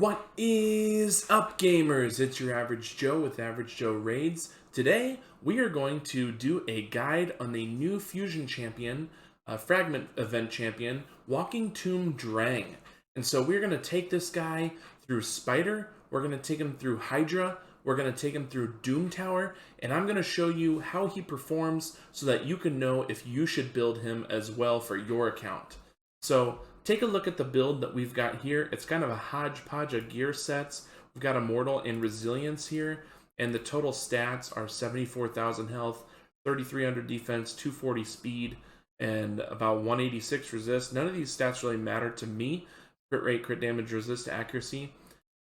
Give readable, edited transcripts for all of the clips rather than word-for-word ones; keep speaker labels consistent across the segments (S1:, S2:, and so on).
S1: What is up, gamers? It's your Average Joe with Average Joe Raids. Today, we are going to do a guide on the new fusion champion, fragment event champion, Walking Tomb Dreng. And so we're going to take this guy through Spider, we're going to take him through Hydra, we're going to take him through Doom Tower, and I'm going to show you how he performs so that you can know if you should build him as well for your account. So take a look at the build that we've got here. It's kind of a hodgepodge of gear sets. We've got Immortal and Resilience here, and the total stats are 74,000 health, 3,300 defense, 240 speed, and about 186 resist. None of these stats really matter to me. Crit rate, crit damage, resist, accuracy.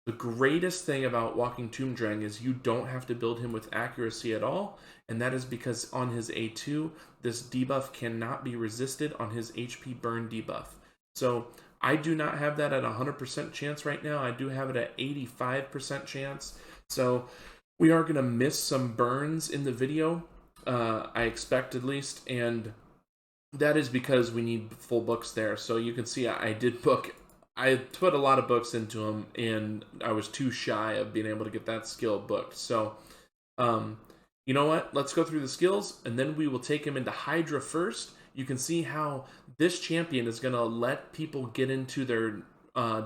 S1: The greatest thing about Walking Tomb Dreng is you don't have to build him with accuracy at all, and that is because on his A2, this debuff cannot be resisted on his HP burn debuff. So I do not have that at 100% chance right now. I do have it at 85% chance. So we are going to miss some burns in the video, I expect at least, and that is because we need full books there. So you can see I put a lot of books into them, and I was too shy of being able to get that skill booked. So, you know what? Let's go through the skills, and then we will take him into Hydra first. You can see how this champion is going to let people get into their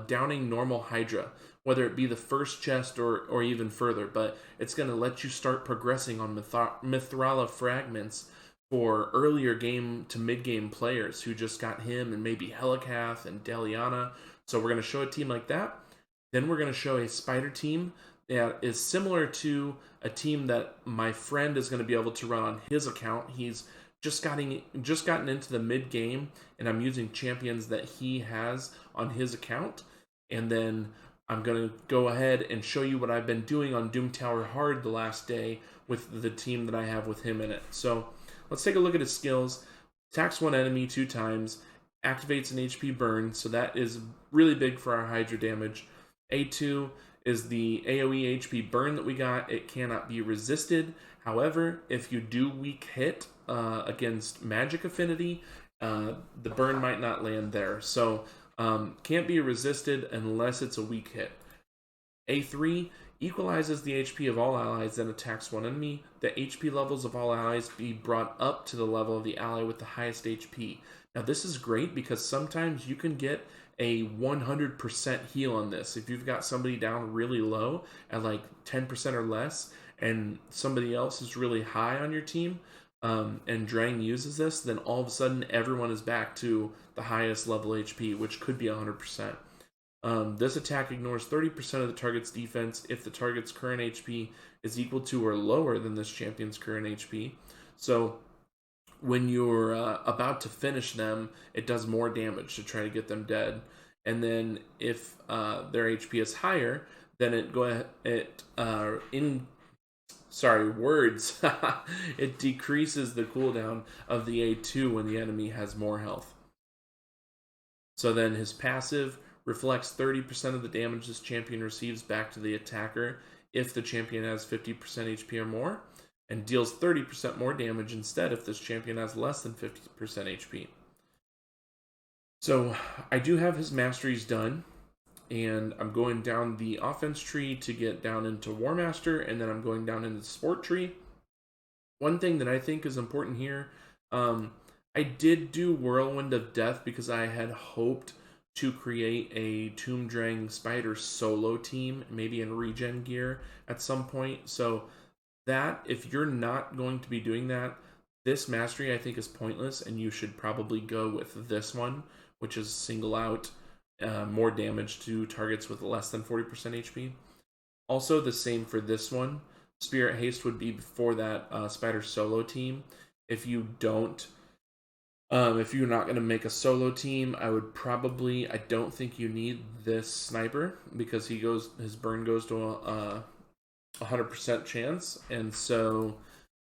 S1: downing normal Hydra, whether it be the first chest or even further. But it's going to let you start progressing on Mithrala fragments for earlier game to mid-game players who just got him and maybe Helikath and Deliana. So we're going to show a team like that. Then we're going to show a Spider team that is similar to a team that my friend is going to be able to run on his account. He's just gotten into the mid-game, and I'm using champions that he has on his account. And then I'm going to go ahead and show you what I've been doing on Doom Tower Hard the last day with the team that I have with him in it. So let's take a look at his skills. Attacks one enemy 2 times, activates an HP burn, so that is really big for our Hydra damage. A2 is the AoE HP burn that we got. It cannot be resisted. However, if you do weak hit against magic affinity, the burn might not land there. So can't be resisted unless it's a weak hit. A3 equalizes the HP of all allies that attacks one enemy. The HP levels of all allies be brought up to the level of the ally with the highest HP. Now this is great because sometimes you can get a 100% heal on this. If you've got somebody down really low at like 10% or less, and somebody else is really high on your team, and Dreng uses this, then all of a sudden everyone is back to the highest level HP, which could be 100%. This attack ignores 30% of the target's defense if the target's current HP is equal to or lower than this champion's current HP. So when you're about to finish them, it does more damage to try to get them dead. And then if their HP is higher, then it it decreases the cooldown of the A2 when the enemy has more health. So then his passive reflects 30% of the damage this champion receives back to the attacker if the champion has 50% HP or more, and deals 30% more damage instead if this champion has less than 50% HP. So I do have his masteries done, and I'm going down the offense tree to get down into War Master, and then I'm going down into the sport tree. One thing that I think is important here, I did do Whirlwind of Death because I had hoped to create a Tomb Dreng Spider solo team, maybe in regen gear at some point. So that, if you're not going to be doing that, this mastery I think is pointless, and you should probably go with this one, which is single out more damage to targets with less than 40% HP. Also the same for this one. Spirit Haste would be before that Spider solo team. If you don't if you're not going to make a solo team, I don't think you need this sniper because his burn goes to a 100% chance, and so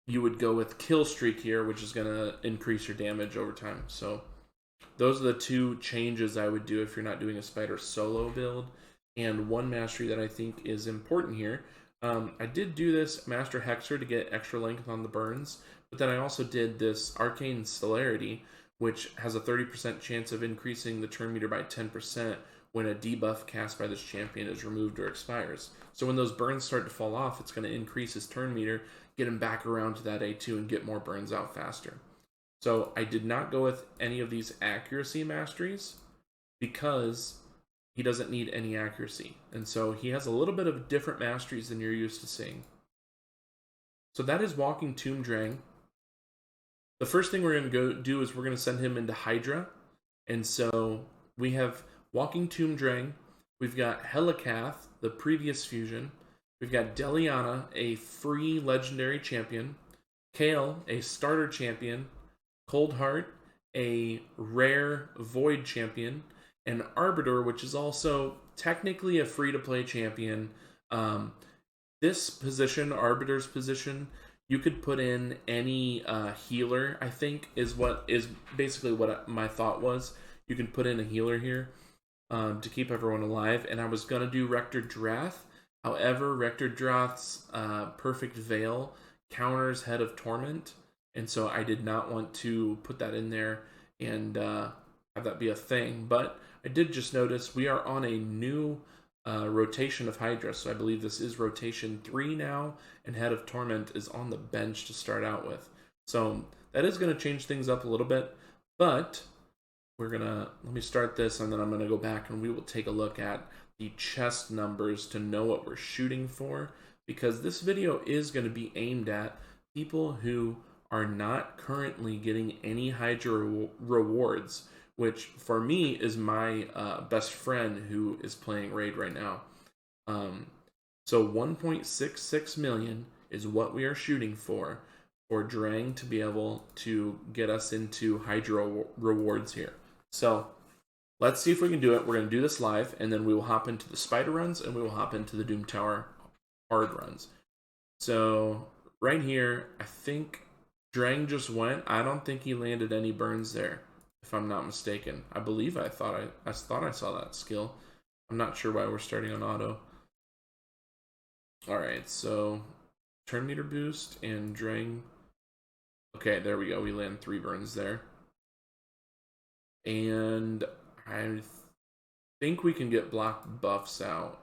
S1: you would go with Kill Streak here, which is going to increase your damage over time. So those are the 2 changes I would do if you're not doing a Spider solo build. And one mastery that I think is important here, I did do this Master Hexer to get extra length on the burns, but then I also did this Arcane Celerity, which has a 30% chance of increasing the turn meter by 10% when a debuff cast by this champion is removed or expires. So when those burns start to fall off, it's going to increase his turn meter, get him back around to that A2 and get more burns out faster. So I did not go with any of these accuracy masteries because he doesn't need any accuracy. And so he has a little bit of different masteries than you're used to seeing. So that is Walking Tomb Dreng. The first thing we're going to go do is we're going to send him into Hydra. And so we have Walking Tomb Dreng. We've got Helikath, the previous fusion. We've got Deliana, a free legendary champion. Kale, a starter champion. Coldheart, a rare void champion. And Arbiter, which is also technically a free-to-play champion. This position, Arbiter's position, you could put in any healer, I think, is basically what my thought was. You can put in a healer here to keep everyone alive. And I was going to do Rector Drath. However, Rector Drath's Perfect Veil counters Head of Torment. And so I did not want to put that in there and have that be a thing. But I did just notice we are on a new rotation of Hydra. So I believe this is rotation 3 now. And Head of Torment is on the bench to start out with. So that is going to change things up a little bit. But we're going to, let me start this and then I'm going to go back and we will take a look at the chest numbers to know what we're shooting for. Because this video is going to be aimed at people who are not currently getting any Hydra rewards, which for me is my best friend who is playing Raid right now. So 1.66 million is what we are shooting for Dreng to be able to get us into Hydra rewards here. So let's see if we can do it. We're going to do this live, and then we will hop into the Spider runs, and we will hop into the Doom Tower hard runs. So right here, I think Dreng just went. I don't think he landed any burns there, if I'm not mistaken. I believe I thought I saw that skill. I'm not sure why we're starting on auto. Alright, so turn meter boost and Dreng. Okay, there we go. We land 3 burns there. And I think we can get block buffs out.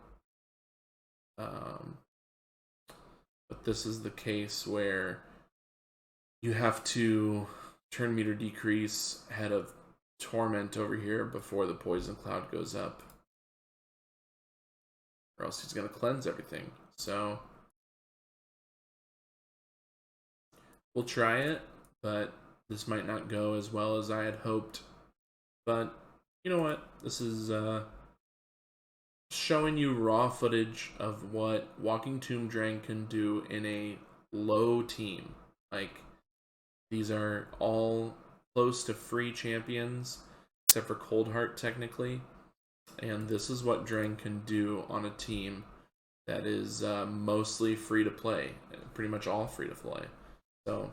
S1: But this is the case where you have to turn meter decrease Head of Torment over here before the poison cloud goes up. Or else he's going to cleanse everything. So we'll try it, but this might not go as well as I had hoped. But you know what? This is showing you raw footage of what Walking Tomb Dreng can do in a low team. Like, these are all close to free champions, except for Coldheart technically. And this is what Dreng can do on a team that is mostly free to play, pretty much all free to play. So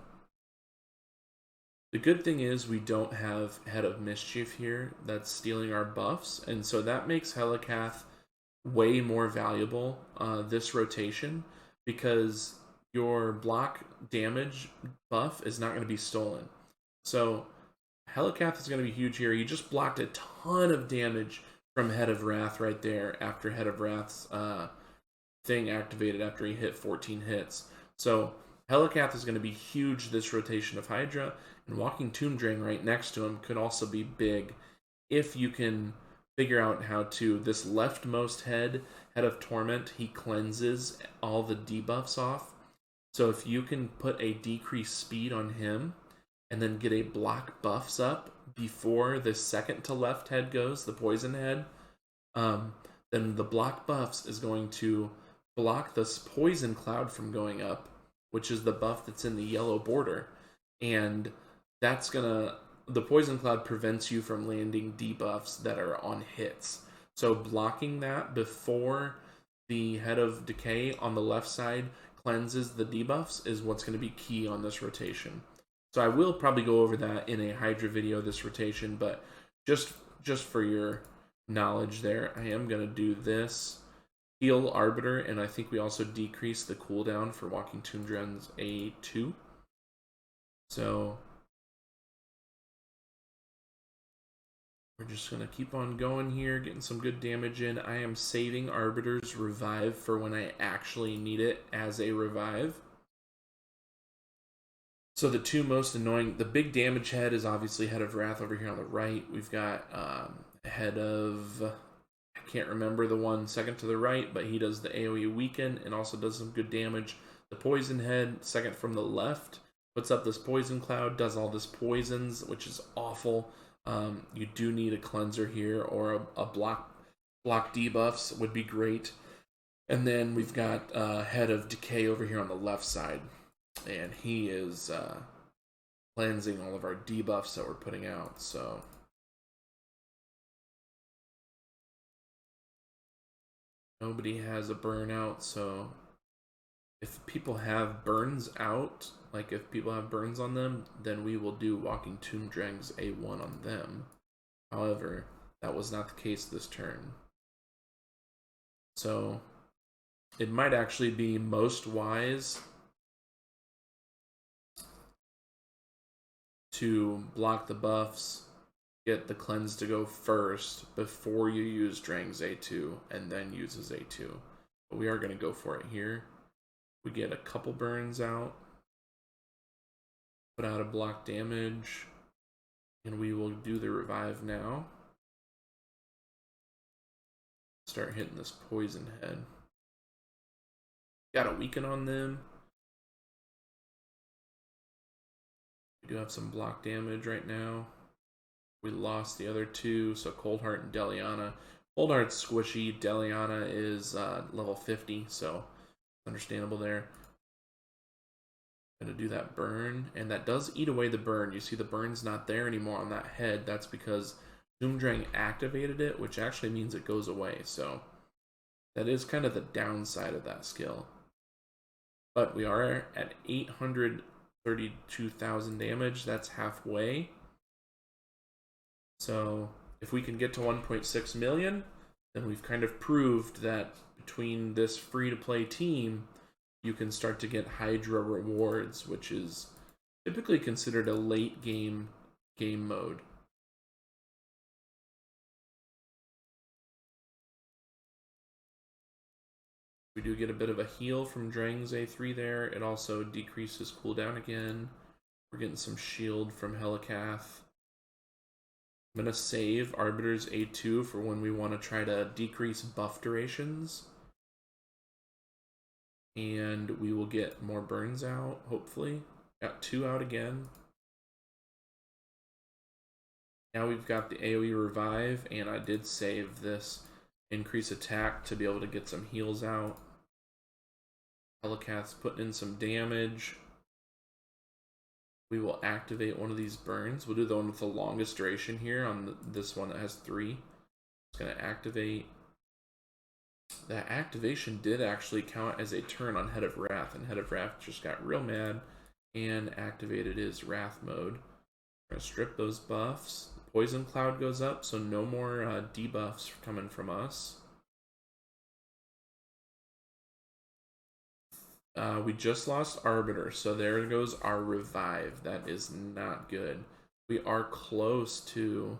S1: the good thing is we don't have Head of Mischief here that's stealing our buffs, and so that makes Helikath way more valuable this rotation, because your block damage buff is not going to be stolen. So Helikath is going to be huge here. He just blocked a ton of damage from Head of Wrath right there after Head of Wrath's thing activated after he hit 14 hits. So Helikath is going to be huge this rotation of Hydra, and Walking Tomb Dreng right next to him could also be big if you can figure out how to, this leftmost Head of Torment, he cleanses all the debuffs off. So if you can put a decreased speed on him and then get a block buffs up before the second to left head goes, the poison head, then the block buffs is going to block this poison cloud from going up, which is the buff that's in the yellow border. And that's gonna, the poison cloud prevents you from landing debuffs that are on hits. So blocking that before the Head of Decay on the left side cleanses the debuffs is what's going to be key on this rotation. So I will probably go over that in a Hydra video this rotation, but just for your knowledge there, I am going to do this. Heal Arbiter, and I think we also decrease the cooldown for Walking Tomb Dreng's A2. So We're just going to keep on going here, getting some good damage in. I am saving Arbiter's Revive for when I actually need it as a revive. So the two most annoying, the big damage head is obviously Head of Wrath over here on the right. We've got Head of, I can't remember the one second to the right, but he does the AoE weaken and also does some good damage. The Poison Head, second from the left, puts up this poison cloud, does all this poisons, which is awful. You do need a cleanser here, or a block debuffs would be great. And then we've got Head of Decay over here on the left side, and he is cleansing all of our debuffs that we're putting out. So nobody has a burnout, so if people have burns out, like if people have burns on them, then we will do Walking Tomb Dreng's A1 on them. However, that was not the case this turn. So it might actually be most wise to block the buffs, get the cleanse to go first before you use Dreng's A2, and then use his A2. But we are going to go for it here. We get a couple burns out, put out a block damage, and we will do the revive now. Start hitting this poison head. Got a weaken on them. We do have some block damage right now. We lost the other two, so Coldheart and Deliana. Coldheart's squishy, Deliana is level 50, so understandable there. Gonna do that burn, and that does eat away the burn. You see the burn's not there anymore on that head. That's because Tomb Dreng activated it, which actually means it goes away. So that is kind of the downside of that skill. But we are at 832,000 damage. That's halfway. So if we can get to 1.6 million, then we've kind of proved that between this free-to-play team, you can start to get Hydra rewards, which is typically considered a late game mode. We do get a bit of a heal from Dreng's A3 there. It also decreases cooldown again. We're getting some shield from Helikath. I'm going to save Arbiter's A2 for when we want to try to decrease buff durations. And we will get more burns out, hopefully. Got 2 out again. Now we've got the AoE revive, and I did save this increase attack to be able to get some heals out. Helikath's putting in some damage. We will activate one of these burns. We'll do the one with the longest duration here on this one that has 3. It's going to activate. That activation did actually count as a turn on Head of Wrath, and Head of Wrath just got real mad and activated his Wrath mode. We're going to strip those buffs. The Poison Cloud goes up, so no more debuffs coming from us. We just lost Arbiter, so there goes our revive. That is not good. We are close to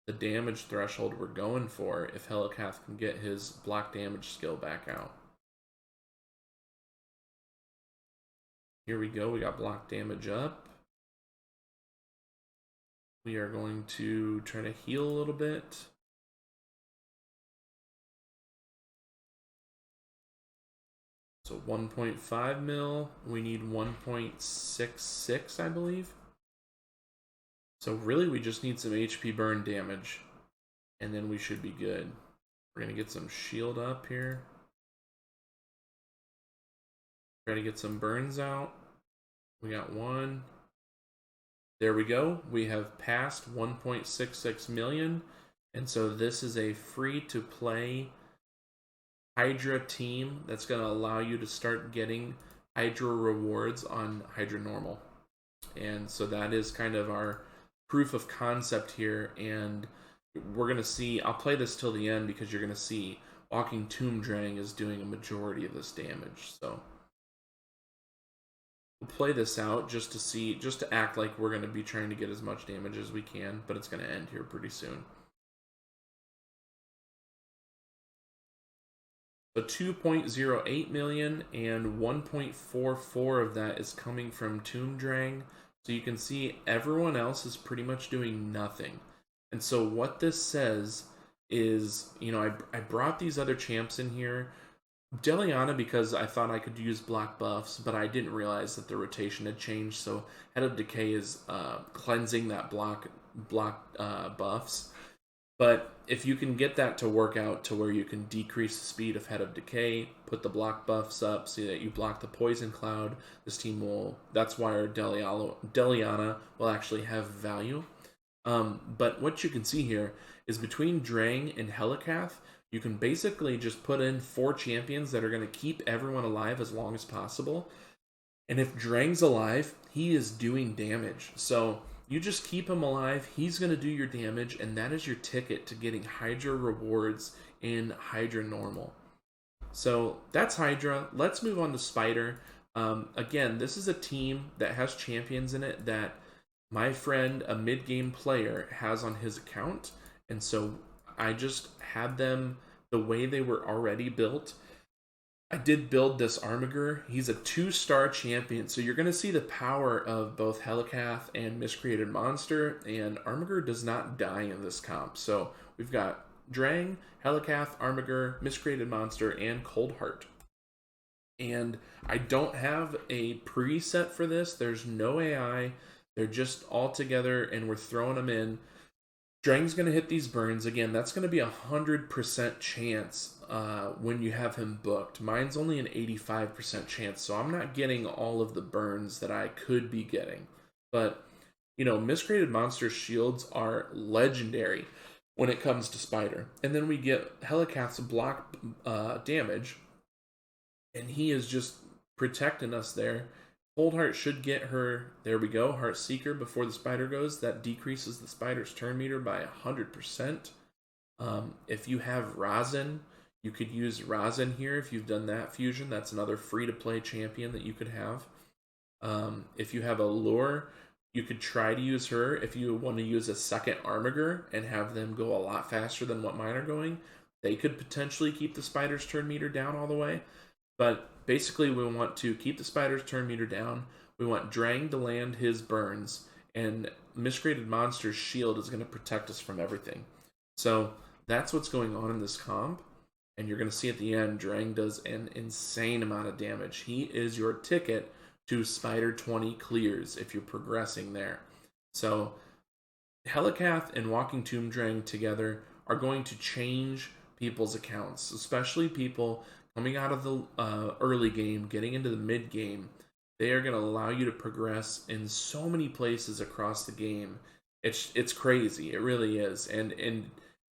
S1: the damage threshold we're going for if Helikath can get his block damage skill back out. Here we go, we got block damage up. We are going to try to heal a little bit. So 1.5 mil, we need 1.66, I believe. So really we just need some HP burn damage, and then we should be good. We're going to get some shield up here. Try to get some burns out. We got 1. There we go. We have passed 1.66 million. And so this is a free-to-play Hydra team that's going to allow you to start getting Hydra rewards on Hydra normal. And so that is kind of our proof of concept here, and we're going to see, I'll play this till the end because you're going to see Walking Tomb Dreng is doing a majority of this damage. So We'll play this out just to see, just to act like we're going to be trying to get as much damage as we can, but it's going to end here pretty soon. So 2.08 million and 1.44 of that is coming from Tomb Dreng. So you can see everyone else is pretty much doing nothing. And so what this says is, you know, I brought these other champs in here. Deliana because I thought I could use block buffs, but I didn't realize that the rotation had changed. So Head of Decay is cleansing that block buffs. But if you can get that to work out to where you can decrease the speed of Head of Decay, put the block buffs up so that you block the Poison Cloud, this team will. That's why our Deliana will actually have value. But what you can see here is between Dreng and Helikath, you can basically just put in 4 champions that are going to keep everyone alive as long as possible. And if Dreng's alive, he is doing damage. So you just keep him alive, he's going to do your damage, and that is your ticket to getting Hydra rewards in Hydra normal. So that's Hydra. Let's move on to Spider. Again, this is a team that has champions in it that my friend, a mid-game player, has on his account. And so I just had them the way they were already built. I did build this Armiger. He's a 2-star champion, so you're going to see the power of both Helikath and Miscreated Monster, and Armiger does not die in this comp. So we've got Dreng, Helikath, Armiger, Miscreated Monster, and Coldheart. And I don't have a preset for this. There's no AI. They're just all together, and we're throwing them in. Dreng's going to hit these burns. Again, that's going to be 100% chance when you have him booked. Mine's only an 85% chance, so I'm not getting all of the burns that I could be getting. But, you know, Miscreated Monster shields are legendary when it comes to Spider. And then we get Helikath's block damage, and he is just protecting us there. Coldheart should get her, there we go, Heart Seeker before the spider goes. That decreases the spider's turn meter by 100%. If you have Razin, you could use Razin here if you've done that fusion. That's another free-to-play champion that you could have. If you have a Lure, you could try to use her if you want to use a second Armiger and have them go a lot faster than what mine are going. They could potentially keep the spider's turn meter down all the way. But basically, we want to keep the spider's turn meter down. We want Dreng to land his burns, and Miscreated Monster's shield is going to protect us from everything. So that's what's going on in this comp. And you're going to see at the end, Dreng does an insane amount of damage. He is your ticket to Spider 20 clears if you're progressing there. So Helikath and Walking Tomb Dreng together are going to change people's accounts, especially people coming out of the early game, getting into the mid game. They are going to allow you to progress in so many places across the game. It's crazy. It really is. And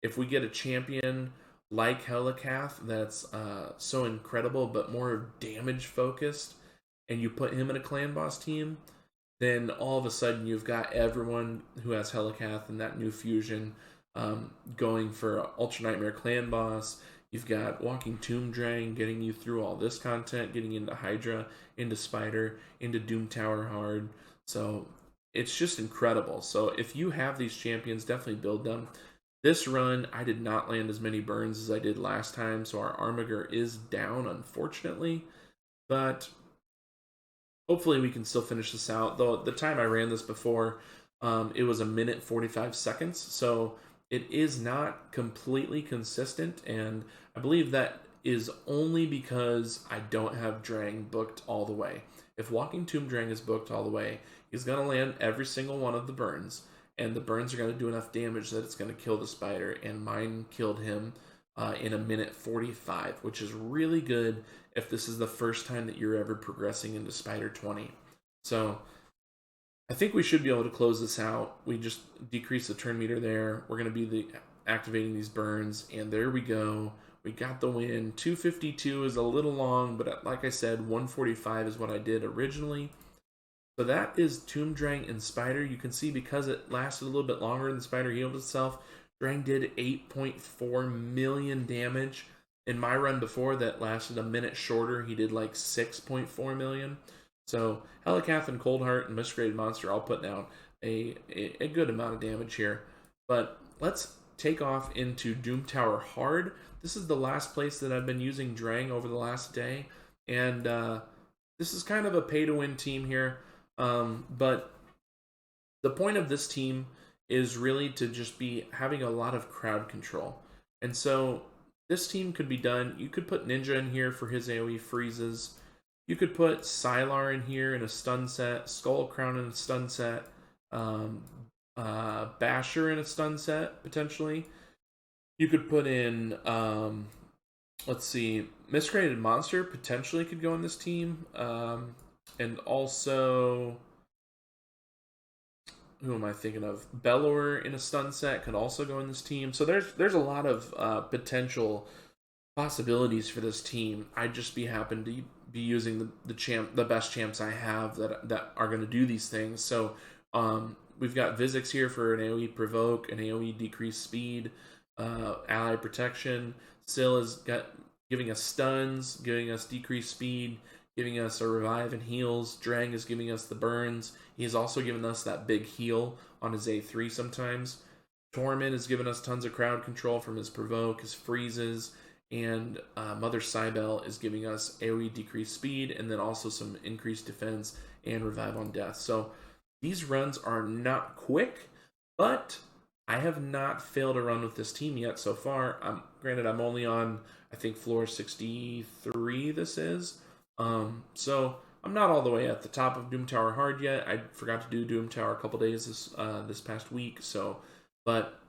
S1: if we get a champion like Helikath that's so incredible but more damage focused, and you put him in a clan boss team, then all of a sudden you've got everyone who has Helikath and that new fusion going for Ultra Nightmare clan boss. You've got Walking Tomb Dreng getting you through all this content, getting into Hydra, into Spider, into Doom Tower Hard. So it's just incredible. So if you have these champions, definitely build them. This run, I did not land as many burns as I did last time, so our Armiger is down, unfortunately. But hopefully we can still finish this out. Though the time I ran this before, it was 1 minute 45 seconds. So it is not completely consistent, and I believe that is only because I don't have Dreng booked all the way. If Walking Tomb Dreng is booked all the way, he's going to land every single one of the burns, and the burns are going to do enough damage that it's going to kill the spider, and mine killed him in 1 minute 45, which is really good if this is the first time that you're ever progressing into Spider 20. So I think we should be able to close this out. We just decrease the turn meter there. We're going to be activating these burns, and there we go. We got the win. 252 is a little long, but like I said, 145 is what I did originally. So that is Tomb Dreng and Spider. You can see because it lasted a little bit longer than Spider healed itself, Dreng did 8.4 million damage. In my run before that lasted 1 minute shorter, he did like 6.4 million. So Helicath and Coldheart and Miscreated Monster all putting out a good amount of damage here. But let's take off into Doom Tower Hard. This is the last place that I've been using Dreng over the last day, and this is kind of a pay-to-win team here. But the point of this team is really to just be having a lot of crowd control. And so this team could be done. You could put Ninja in here for his AoE freezes. You could put Sylar in here in a stun set, Skull Crown in a stun set, Basher in a stun set, potentially. You could put in, let's see, Miscreated Monster potentially could go in this team. And also, who am I thinking of? Bellower in a stun set could also go in this team. So there's a lot of potential possibilities for this team. I'd just be happen to be using the best champs I have that are going to do these things. So we've got Vizix here for an AoE provoke, an AoE decrease speed, ally protection. Syl is giving us stuns, giving us decreased speed, giving us a revive and heals. Dreng is giving us the burns. He's also given us that big heal on his A3 sometimes. Torment is giving us tons of crowd control from his provoke, his freezes, and Mother Cybele is giving us AoE decreased speed and then also some increased defense and revive on death. So these runs are not quick, but I have not failed a run with this team yet so far. Granted, I'm only on, I think, floor 63 this is. So I'm not all the way at the top of Doom Tower Hard yet. I forgot to do Doom Tower a couple days this past week. So, but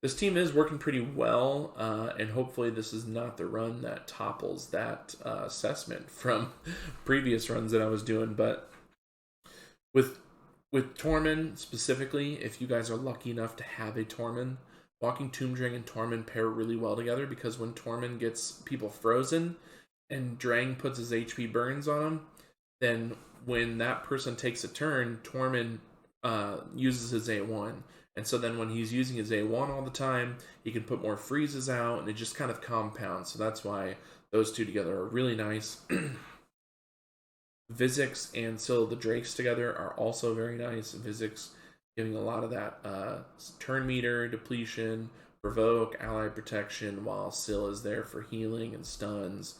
S1: this team is working pretty well, and hopefully this is not the run that topples that assessment from previous runs that I was doing. But with Tormund specifically, if you guys are lucky enough to have a Tormund, Walking Tomb Dreng and Tormund pair really well together, because when Tormund gets people frozen and Dreng puts his HP burns on him, then when that person takes a turn, Tormund uses his A1. And so then when he's using his A1 all the time, he can put more freezes out, and it just kind of compounds. So that's why those two together are really nice. Vizix and Syl the Drakes together are also very nice. Vizix giving a lot of that turn meter, depletion, provoke, ally protection, while Syl is there for healing and stuns.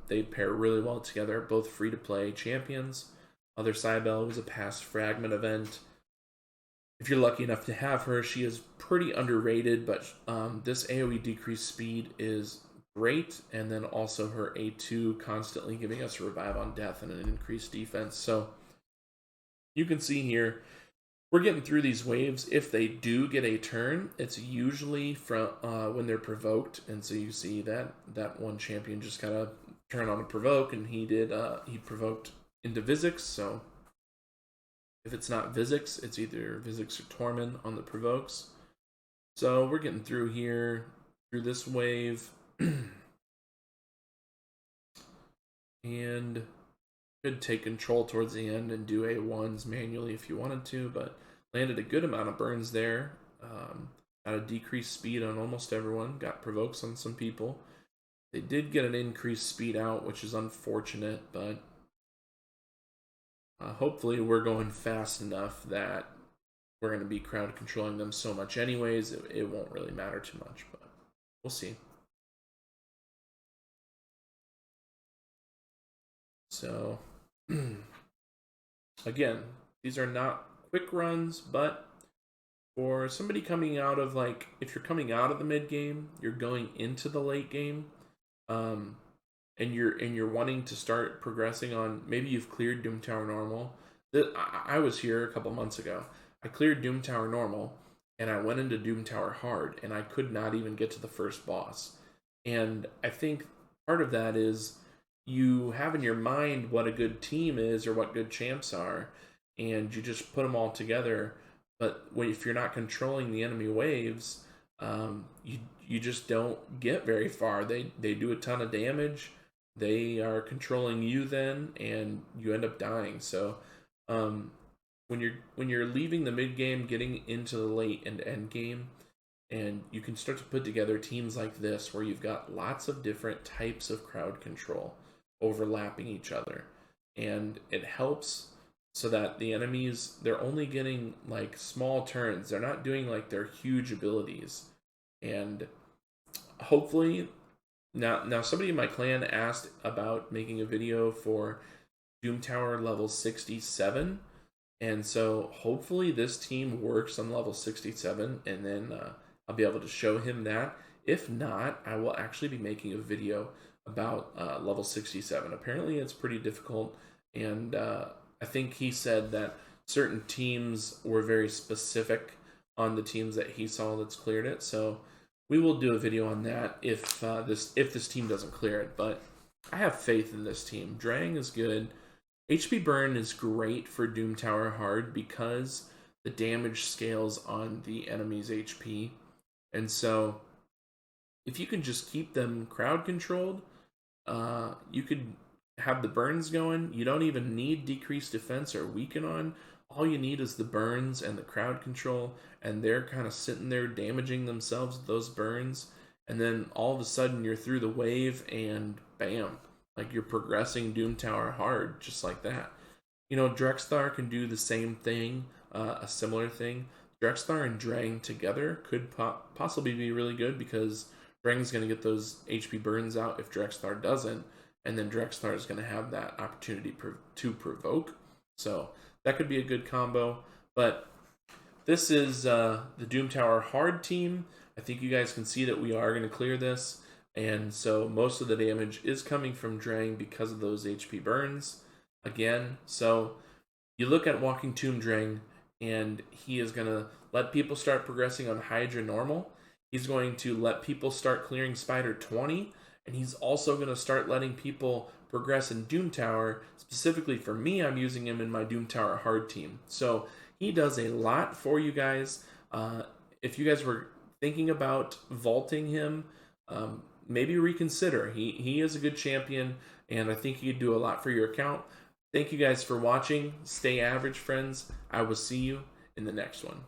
S1: They pair really well together, both free-to-play champions. Mother Cybele was a past fragment event. If you're lucky enough to have her, she is pretty underrated, but this AoE decreased speed is great, and then also her A2 constantly giving us a revive on death and an increased defense. So you can see here, we're getting through these waves. If they do get a turn, it's usually from when they're provoked, and so you see that one champion just got a turn on a provoke, and he provoked into Vizix. So if it's not Vizix, it's either Vizix or Tormund on the provokes. So we're getting through here, through this wave. And could take control towards the end and do A1s manually if you wanted to, but landed a good amount of burns there. Got a decreased speed on almost everyone, got provokes on some people. They did get an increased speed out, which is unfortunate, but hopefully we're going fast enough that we're going to be crowd controlling them so much anyways, it won't really matter too much, but we'll see. So, again, these are not quick runs, but for somebody coming out of, like, if you're coming out of the mid game, you're going into the late game, and you're wanting to start progressing on, maybe you've cleared Doom Tower Normal. I was here a couple months ago. I cleared Doom Tower Normal, and I went into Doom Tower Hard, and I could not even get to the first boss. And I think part of that is you have in your mind what a good team is or what good champs are, and you just put them all together. But if you're not controlling the enemy waves, you just don't get very far. They do a ton of damage. They are controlling you then, and you end up dying. So when you're leaving the mid game, getting into the late and end game, and you can start to put together teams like this where you've got lots of different types of crowd control overlapping each other. and it helps so that the enemies, they're only getting like small turns. They're not doing like their huge abilities. And hopefully now somebody in my clan asked about making a video for Doom Tower level 67, and so hopefully this team works on level 67, and then I'll be able to show him that. If not, I will actually be making a video about level 67. Apparently it's pretty difficult, and I think he said that certain teams were very specific on the teams that he saw that's cleared it. So we will do a video on that if this team doesn't clear it. But I have faith in this team. Dreng is good. HP burn is great for Doom Tower hard because the damage scales on the enemy's HP. And so if you can just keep them crowd controlled, you could have the burns going. You don't even need decreased defense or weaken on. All you need is the burns and the crowd control, and they're kind of sitting there damaging themselves with those burns, and then all of a sudden you're through the wave and bam, like you're progressing Doom Tower hard just like that. You know, Drexthar can do the same thing, a similar thing. Drexthar and Dreng together could possibly be really good because Dreng's going to get those HP burns out if Drexthar doesn't, and then Drexthar is going to have that opportunity to provoke. So that could be a good combo. But this is the Doom Tower hard team. I think you guys can see that we are going to clear this. And so most of the damage is coming from Dreng because of those HP burns. Again, so you look at Walking Tomb Dreng, and he is going to let people start progressing on Hydra normal. He's going to let people start clearing Spider 20. And he's also going to start letting people progress in Doom Tower. Specifically for me, I'm using him in my Doom Tower hard team. So he does a lot for you guys. If you guys were thinking about vaulting him, maybe reconsider. He is a good champion, and I think he could do a lot for your account. Thank you guys for watching. Stay average, friends. I will see you in the next one.